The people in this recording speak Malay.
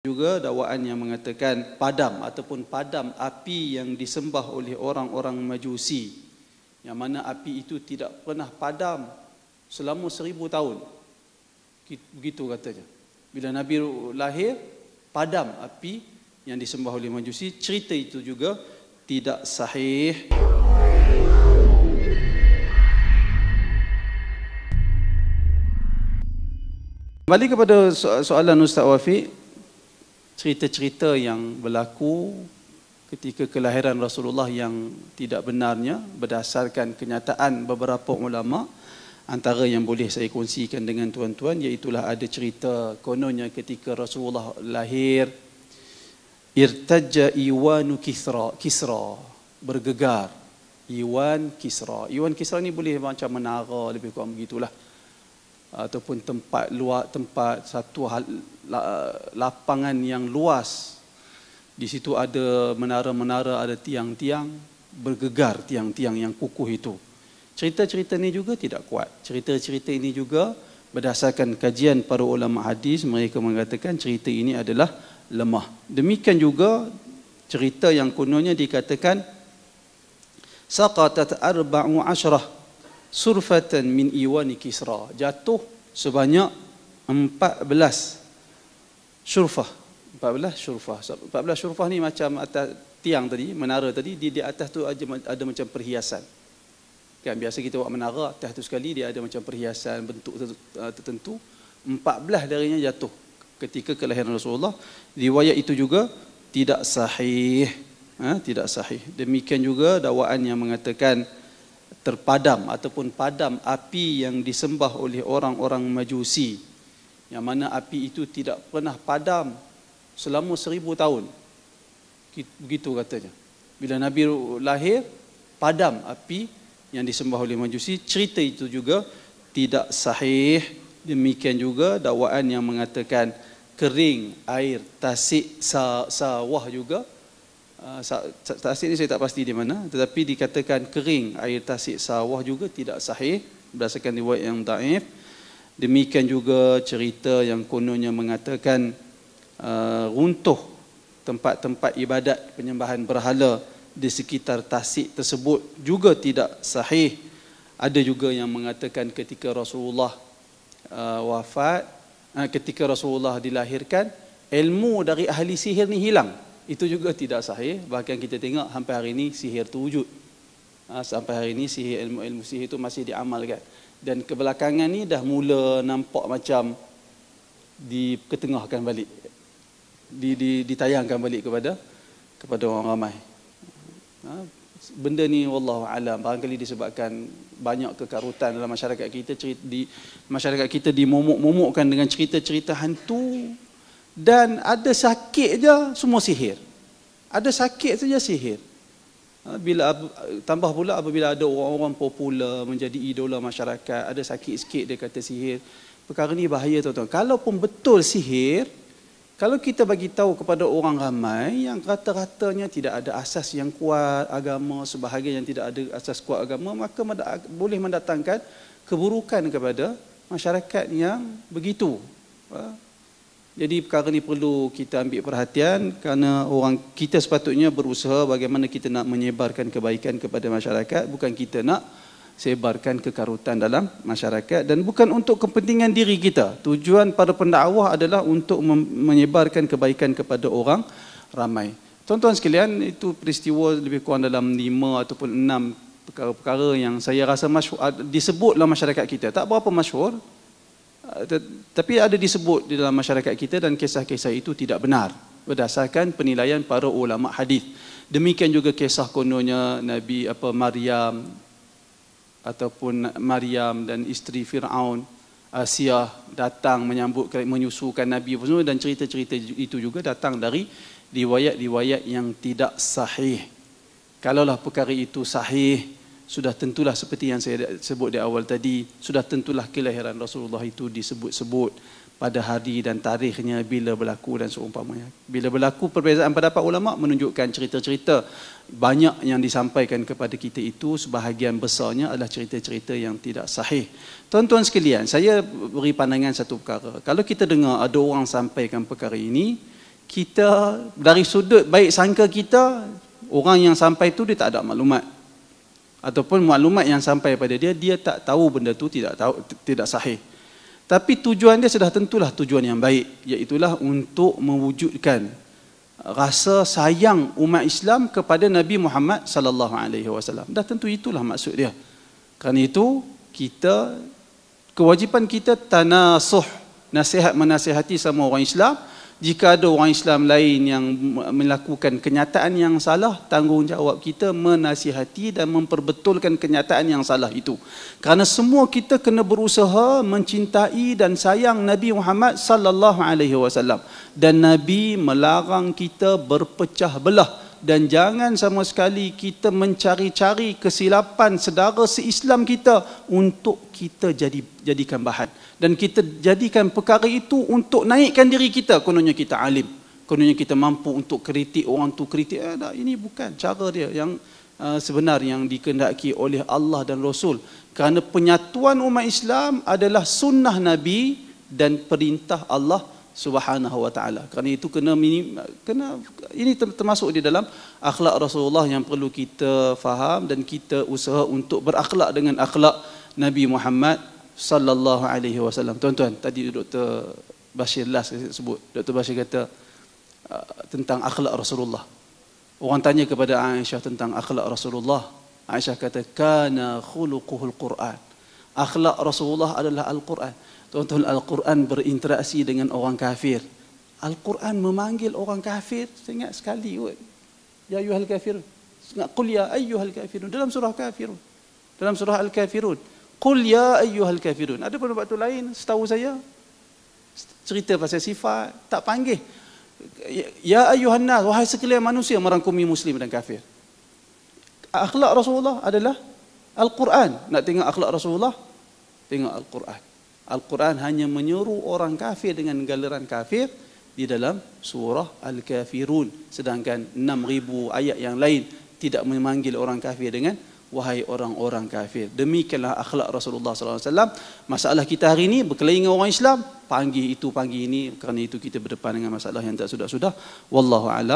Juga dakwaan yang mengatakan padam ataupun padam api yang disembah oleh orang-orang Majusi, yang mana api itu tidak pernah padam selama 1000 tahun. Begitu katanya. Bila Nabi lahir, padam api yang disembah oleh Majusi. Cerita itu juga tidak sahih. Kembali kepada soalan Ustaz Wafiq, cerita-cerita yang berlaku ketika kelahiran Rasulullah yang tidak benarnya berdasarkan kenyataan beberapa ulama, antara yang boleh saya kongsikan dengan tuan-tuan iaitulah ada cerita kononnya ketika Rasulullah lahir, irtajja Iwanu Kisra, bergegar Iwan Kisra. Iwan Kisra ni boleh macam menara, lebih kurang begitulah, ataupun tempat luar, tempat satu lapangan yang luas. Di situ ada menara-menara, ada tiang-tiang, bergegar tiang-tiang yang kukuh itu. Cerita-cerita ini juga tidak kuat. Cerita-cerita ini juga berdasarkan kajian para ulama hadis, mereka mengatakan cerita ini adalah lemah. Demikian juga cerita yang kononnya dikatakan saqatat 14 surfatan min Iwani Kisra, jatuh sebanyak 14 syurfah. 14 syurfah ni macam atas tiang tadi, menara tadi, di atas tu ada macam perhiasan. Kan biasa kita buat menara, atas tu sekali dia ada macam perhiasan bentuk tertentu. 14 darinya jatuh ketika kelahiran Rasulullah. Riwayat itu juga tidak sahih. Tidak sahih. Demikian juga dakwaan yang mengatakan terpadam ataupun padam api yang disembah oleh orang-orang Majusi, yang mana api itu tidak pernah padam selama 1000 tahun. Begitu katanya. Bila Nabi lahir, padam api yang disembah oleh Majusi. Cerita itu juga tidak sahih. Demikian juga dakwaan yang mengatakan kering air tasik sawah juga. Tasik ni saya tak pasti di mana, tetapi dikatakan kering air tasik sawah juga tidak sahih berdasarkan riwayat yang daif. Demikian juga cerita yang kononnya mengatakan runtuh tempat-tempat ibadat penyembahan berhala di sekitar tasik tersebut juga tidak sahih. Ada juga yang mengatakan ketika Rasulullah wafat, ketika Rasulullah dilahirkan, ilmu dari ahli sihir ni hilang. Itu juga tidak sahih. Bahkan kita tengok sampai hari ini sihir itu wujud. Sampai hari ini sihir, ilmu sihir itu masih diamalkan. Dan kebelakangan ni dah mula nampak macam diketengahkan balik, ditayangkan balik kepada orang ramai. Benda ni wallahu alam, barangkali disebabkan banyak kekarutan dalam masyarakat kita. Masyarakat kita dimomok-momokkan dengan cerita-cerita hantu. Dan ada sakit je semua sihir. Ada sakit saja sihir. Bila tambah pula apabila ada orang-orang popular menjadi idola masyarakat, ada sakit sikit dia kata sihir. Perkara ni bahaya tuan-tuan. Kalaupun betul sihir, kalau kita bagi tahu kepada orang ramai yang rata-ratanya tidak ada asas yang kuat agama, sebahagian yang tidak ada asas kuat agama, maka boleh mendatangkan keburukan kepada masyarakat yang begitu. Jadi perkara ni perlu kita ambil perhatian, kerana orang kita sepatutnya berusaha bagaimana kita nak menyebarkan kebaikan kepada masyarakat, bukan kita nak sebarkan kekarutan dalam masyarakat, dan bukan untuk kepentingan diri kita. Tujuan para pendakwah adalah untuk menyebarkan kebaikan kepada orang ramai. Tuan-tuan sekalian, itu peristiwa lebih kurang dalam 5 ataupun 6 perkara-perkara yang saya rasa masyhur, disebut dalam masyarakat kita. Tak berapa masyhur, tapi ada disebut di dalam masyarakat kita, dan kisah-kisah itu tidak benar berdasarkan penilaian para ulama hadis. Demikian juga kisah kononnya Nabi Maryam ataupun Maryam dan isteri Firaun Asia datang menyusukan Nabi semua, dan cerita-cerita itu juga datang dari riwayat-riwayat yang tidak sahih. Kalaulah perkara itu sahih, sudah tentulah seperti yang saya sebut di awal tadi, sudah tentulah kelahiran Rasulullah itu disebut-sebut pada hari dan tarikhnya bila berlaku dan seumpamanya. Bila berlaku perbezaan pendapat ulama menunjukkan cerita-cerita banyak yang disampaikan kepada kita itu sebahagian besarnya adalah cerita-cerita yang tidak sahih. Tuan-tuan sekalian, saya beri pandangan satu perkara. Kalau kita dengar ada orang sampaikan perkara ini, kita dari sudut baik sangka kita, orang yang sampai tu dia tak ada maklumat, ataupun maklumat yang sampai pada dia, dia tak tahu benda tu tidak sahih. Tapi tujuan dia sudah tentulah tujuan yang baik, iaitulah untuk mewujudkan rasa sayang umat Islam kepada Nabi Muhammad sallallahu alaihi wasallam. Dah tentu itulah maksud dia. Kerana itu kewajipan kita tanasuh, nasihat menasihati sama orang Islam. Jika ada orang Islam lain yang melakukan kenyataan yang salah, tanggungjawab kita menasihati dan memperbetulkan kenyataan yang salah itu. Kerana semua kita kena berusaha mencintai dan sayang Nabi Muhammad sallallahu alaihi wasallam, dan Nabi melarang kita berpecah belah, dan jangan sama sekali kita mencari-cari kesilapan saudara se-Islam kita untuk kita jadikan bahan, dan kita jadikan perkara itu untuk naikkan diri kita. Kononnya kita alim, kononnya kita mampu untuk kritik orang tu, kritik. Ini bukan cara dia yang sebenar yang dikehendaki oleh Allah dan Rasul. Kerana penyatuan umat Islam adalah sunnah Nabi dan perintah Allah Subhanahu wa ta'ala. Kerana itu ini termasuk di dalam akhlak Rasulullah yang perlu kita faham, dan kita usaha untuk berakhlak dengan akhlak Nabi Muhammad sallallahu alaihi wasallam. Tuan-tuan, tadi Dr. Bashir last sebut, Dr. Bashir kata tentang akhlak Rasulullah. Orang tanya kepada Aisyah tentang akhlak Rasulullah. Aisyah kata kana khuluquhul Quran. Akhlak Rasulullah adalah Al-Quran. Tuan-tuan, Al-Quran berinteraksi dengan orang kafir. Al-Quran memanggil orang kafir. Saya ingat sekali, ya ayyuhal kafirun. Qul ya ayyuhal kafirun dalam surah Kafirun. Dalam surah Al-Kafirun, qul ya ayyuhal kafirun. Ada pun waktu lain, setahu saya, cerita pasal sifat, tak panggil ya ayyuhan nas, wahai sekalian manusia, merangkumi muslim dan kafir. Akhlak Rasulullah adalah Al-Quran. Nak tengok akhlak Rasulullah, tengok Al-Quran. Al-Quran hanya menyuruh orang kafir dengan galiran kafir di dalam surah Al-Kafirun. Sedangkan 6,000 ayat yang lain tidak memanggil orang kafir dengan wahai orang-orang kafir. Demikianlah akhlak Rasulullah SAW. Masalah kita hari ini berkelahi dengan orang Islam, panggil itu, panggil ini. Kerana itu kita berdepan dengan masalah yang tak sudah-sudah. Wallahu a'lam.